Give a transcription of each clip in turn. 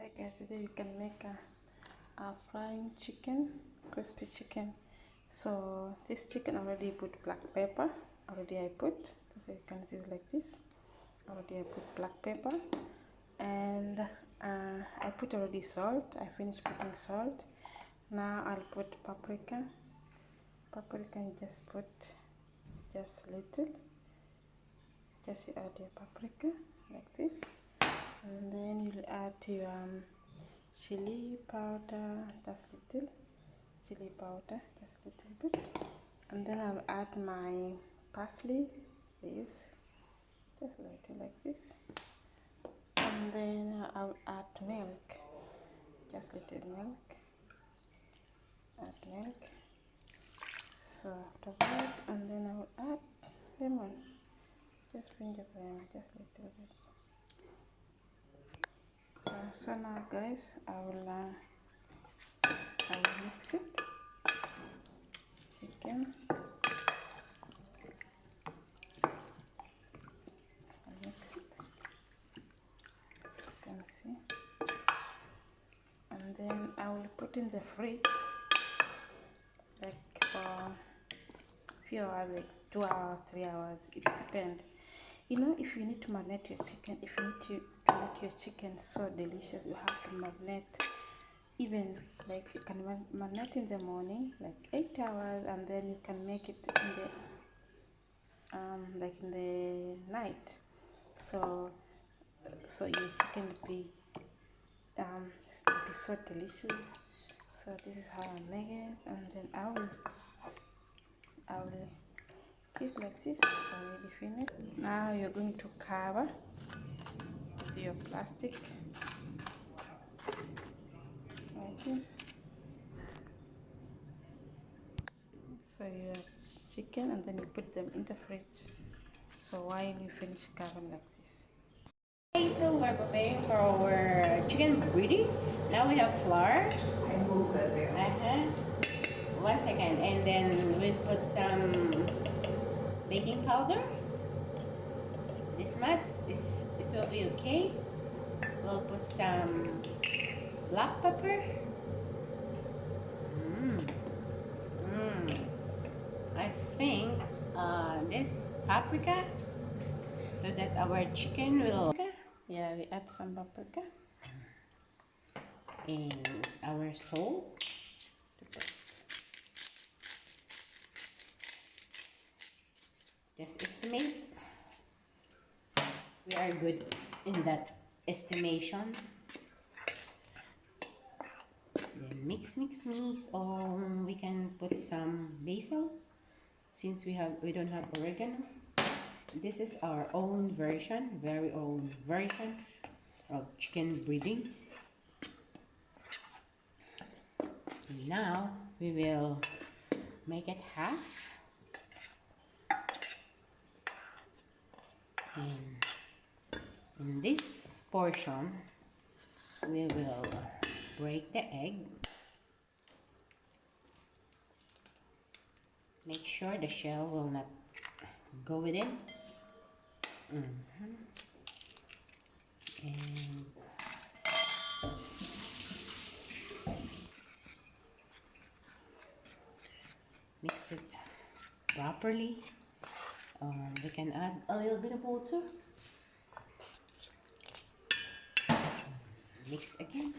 Hi guys, today we can make a frying chicken, crispy chicken. So this chicken already put black pepper. Already I put, so you can see it like this. Already I put black pepper, and I put already salt. I finished putting salt. Now I'll put paprika. Paprika, just put just little. Just you add your paprika like this, and then you'll add your chili powder, just little chili powder, just a little bit, and then I'll add my parsley leaves, just a little like this, and then I'll add milk, just little milk, add milk. So after that, and then I will add lemon, just pinch of lemon, just a little bit. So now guys, I will mix it. Chicken. I'll mix it. You can see. And then I will put in the fridge like for a few hours, like 2 hours, 3 hours. It depends. You know, if you need to marinate your chicken, if you need to make your chicken so delicious, you have to marinate. Even like you can marinate in the morning, like 8 hours, and then you can make it in the like in the night. So your chicken will be so delicious. So this is how I make it, and then I will keep like this. Already finished. Now you're going to cover with your plastic like this. So your chicken, and then you put them in the fridge. So while you finish covering like this. Okay, so we're preparing for our chicken breading. Now we have flour. 1 second, and then we'll put some baking powder. This much it will be okay. We'll put some black pepper. I think this paprika, so that our chicken will. Yeah, we add some paprika. And our salt. Just estimate. We are good in that estimation. Then mix. Or we can put some basil, since we don't have oregano. This is our own version, very own version of chicken breading. Now we will make it half, and in this portion we will break the egg. Make sure the shell will not go within. And mix it properly. We can add a little bit of water. Mix again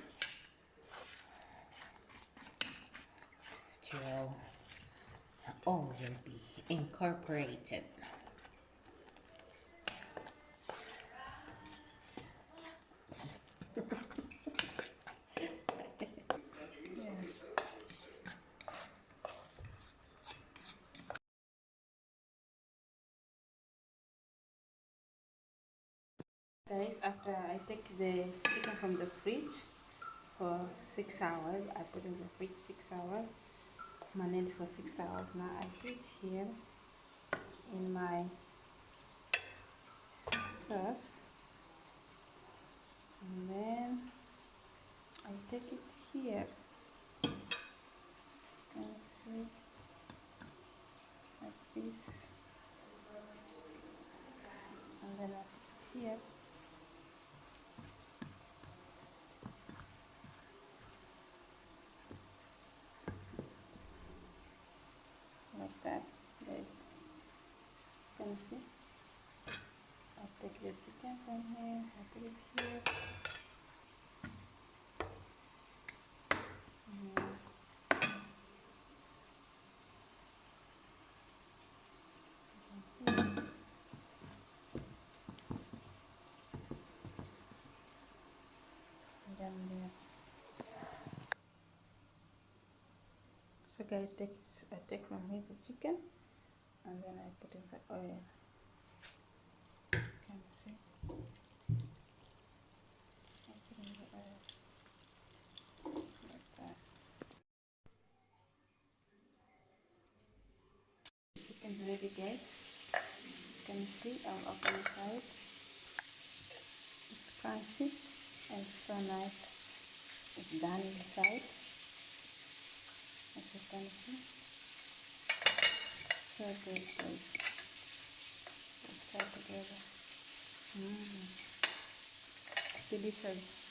till all will be incorporated. Guys, after I take the chicken from the fridge for 6 hours, I put in the fridge 6 hours, marinate for 6 hours. Now I put here in my sauce, and then I take it here. You can see like this, and then I put it here. can see, I'll take the chicken from here, I put it here. And then there. So guys, I take from here the chicken, and then I put in the oil. You can see. I put in the oil like that. Chicken ready, guys. You can see I'll open the side. It's crunchy and so nice. It's done inside, as you can see. So good, guys. Let's try together. Delicious.